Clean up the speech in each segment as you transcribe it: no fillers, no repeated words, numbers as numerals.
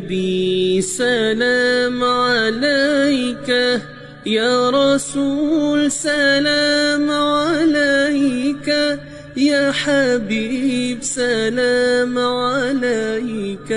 نبي سلام عليك، يا رسول سلام عليك، يا حبيب سلام عليك،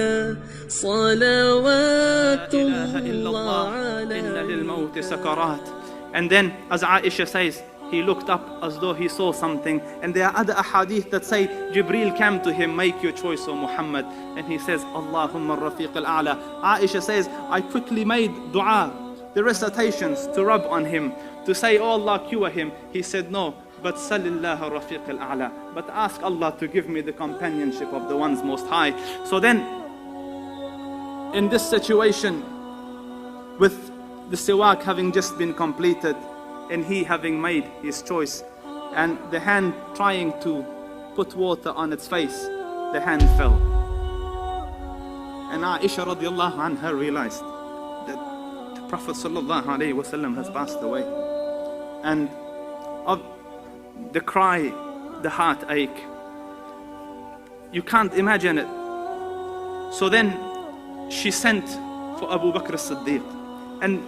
صلوات الله عليك. إن للموت سكرات. And then, as Aisha says, he looked up as though he saw something. And there are other ahadith that say, Jibreel came to him, make your choice, O Muhammad. And he says, Allahumma rafiq al-a'la. Aisha says, I quickly made dua, the recitations to rub on him, to say, oh Allah, cure him. He said, no, but salillah rafiq al-a'la. But ask Allah to give me the companionship of the ones most high. So then, in this situation, with the siwak having just been completed, and he having made his choice, and the hand trying to put water on its face, the hand fell. And Aisha radiallahu anha realized that the Prophet sallallahu alaihi wasallam has passed away. And of the cry, the heartache, you can't imagine it. So then she sent for Abu Bakr as-Siddiq. And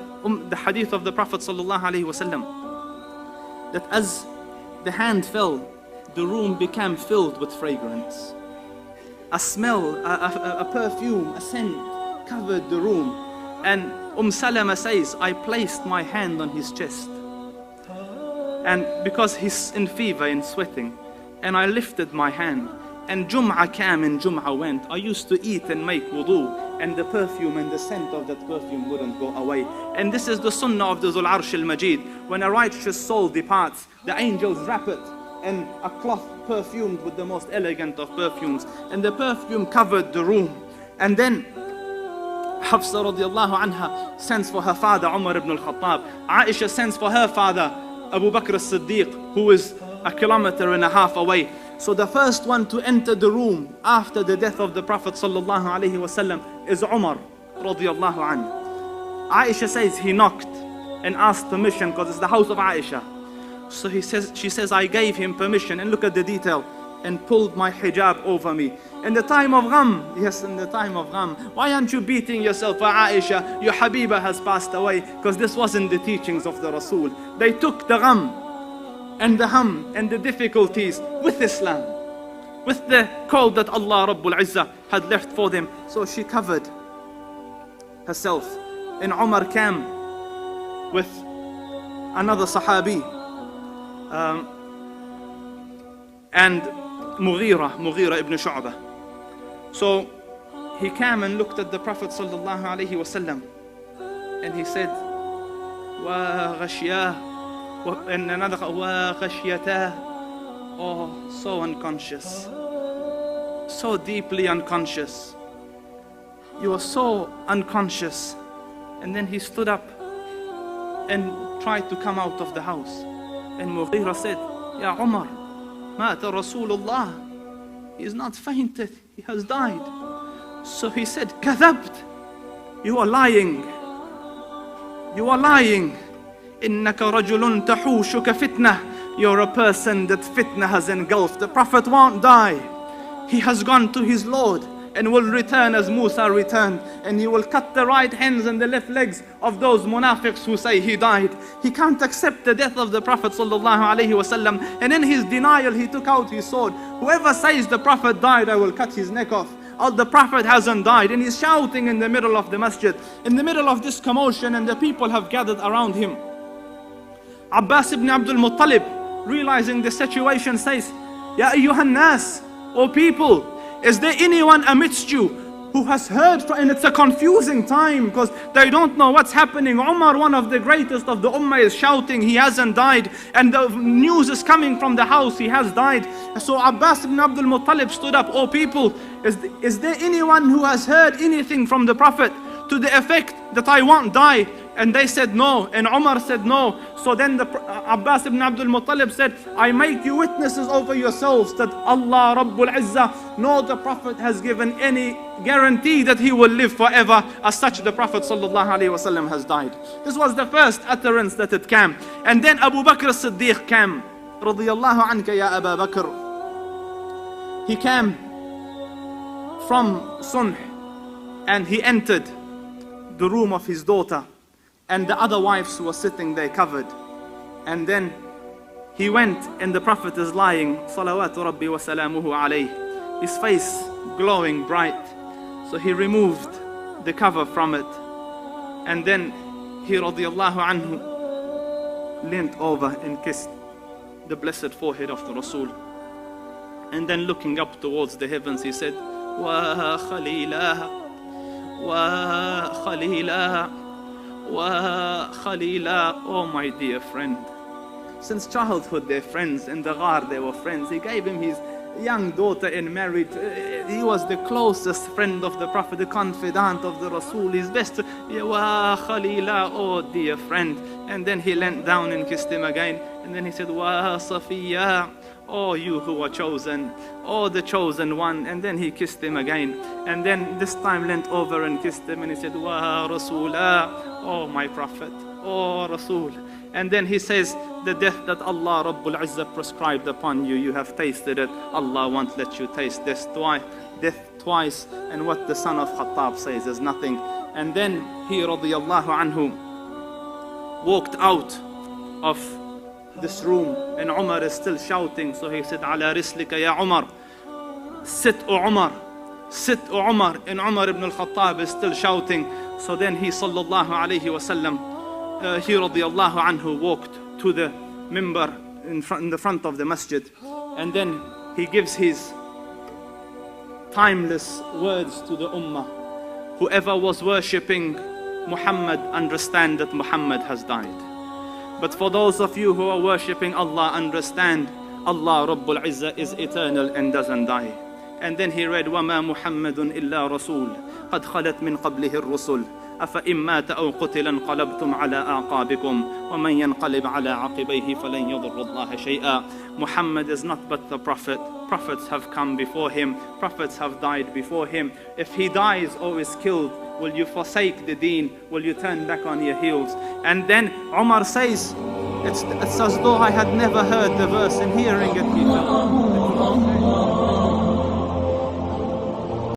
the hadith of the Prophet sallallahu alaihi wasallam, that as the hand fell, the room became filled with fragrance. A smell, a perfume, a scent covered the room. And Salama says, I placed my hand on his chest. And because he's in fever, in sweating, and I lifted my hand. And Jum'ah came and Jum'ah went. I used to eat and make wudu, and the perfume and the scent of that perfume wouldn't go away. And this is the sunnah of the Zul Arsh al-Majid. When a righteous soul departs, the angels wrap it in a cloth perfumed with the most elegant of perfumes. And the perfume covered the room. And then Hafsa radiallahu anha sends for her father Umar ibn al-Khattab. Aisha sends for her father Abu Bakr as-Siddiq, who is 1.5 kilometers away. So the first one to enter the room after the death of the Prophet sallallahu alaihi wasallam is Umar radiallahu anhu. Aisha says he knocked and asked permission because it's the house of Aisha. So she says, I gave him permission, and look at the detail, and pulled my hijab over me. In the time of gham, yes, in the time of gham. Why aren't you beating yourself for Aisha? Your Habiba has passed away, because this wasn't the teachings of the Rasul. They took the gham and the hum and the difficulties with Islam, with the call that Allah Rabbul Izzah had left for them. So she covered herself. And Umar came with another Sahabi, and Mughira ibn Shu'bah. So he came and looked at the Prophet sallallahu alaihi wasallam, and he said, wa ghashiyah, and another, wa ghashiyatah. Oh, so unconscious, so deeply unconscious. You are so unconscious. And then he stood up and tried to come out of the house. And Mughira said, Ya Umar, mata Rasulullah. He is not fainted, he has died. So he said, Kadhabt, you are lying. You are lying. Innaka rajulun tahushuka fitnah. You're a person that fitna has engulfed. The Prophet won't die. He has gone to his Lord and will return as Musa returned, and he will cut the right hands and the left legs of those munafiqs who say he died. He can't accept the death of the Prophet sallallahu alaihi wasallam, and in his denial he took out his sword. Whoever says the Prophet died, I will cut his neck off. Oh, the Prophet hasn't died. And he's shouting in the middle of the masjid, in the middle of this commotion, and the people have gathered around him. Abbas ibn Abdul Muttalib, realizing the situation, says, Ya ayyuhan nas, O people, is there anyone amidst you who has heard? And it's a confusing time because they don't know what's happening. Umar, one of the greatest of the ummah, is shouting he hasn't died, and the news is coming from the house he has died. So Abbas ibn Abdul Muttalib stood up, O people, is there anyone who has heard anything from the Prophet to the effect that I won't die? And they said no, and Umar said no. So then Abbas ibn Abdul Muttalib said, I make you witnesses over yourselves that Allah Rabbul Izzah, no, the Prophet has given any guarantee that he will live forever. As such, the Prophet sallallahu alaihi wasallam has died. This was the first utterance that it came. And then Abu Bakr as-Siddiq came, radiyallahu anka ya Abu Bakr. He came from Sunh, And he entered the room of his daughter, and the other wives were sitting there covered. And then he went, and the Prophet is lying, salawatu rabbi wa salamuhu alayh, his face glowing bright. So he removed the cover from it, and then he radiallahu anhu leant over and kissed the blessed forehead of the Rasul. And then looking up towards the heavens, he said, Wa Khalilah, Wa Khalilah, Wa Khalilah. Oh my dear friend. Since childhood they're friends, in the ghar they were friends. He gave him his young daughter in marriage. He was the closest friend of the Prophet, the confidant of the Rasul, his best. Wa Khalila, oh dear friend. And then he leant down and kissed him again. And then he said, Wa Safiya, oh you who are chosen, oh the chosen one. And then he kissed him again. And then this time leant over and kissed him, and he said, Wa Rasulah, oh my Prophet, oh Rasul. And then he says, the death that Allah Rabbul Izzah prescribed upon you, you have tasted it. Allah won't let you taste this death twice. And what the son of Khattab says is nothing. And then he radiyallahu anhu walked out of this room, and Umar is still shouting. So he said, Ala rislika ya Umar, sit o Umar, sit o Umar. And Umar ibn al-Khattab is still shouting. So then he sallallahu alayhi wasallam, he radiallahu anhu walked to the mimbar in the front of the masjid, and then he gives his timeless words to the ummah. Whoever was worshipping Muhammad, understand that Muhammad has died. But for those of you who are worshipping Allah, understand Allah Rabbul Izzah is eternal and doesn't die. And then he read, وَمَا مُحَمَّدٌ إِلَّا رَسُولٌ قَدْ خَلَتْ مِنْ قَبْلِهِ الرُّسُلُ أَفَإِن مَّاتَ أَوْ قُتِلَ انقَلَبْتُمْ عَلَىٰ أَعْقَابِكُمْ وَمَن يَنقَلِبْ عَلَىٰ عَقِبَيْهِ فَلَن يَضُرَّ اللَّهَ شَيْئًا. Muhammad is not but the Prophet. Prophets have come before him. Prophets have died before him. If he dies or is killed, will you forsake the deen? Will you turn back on your heels? And then Umar says, it's as though I had never heard the verse, and hearing it he felt.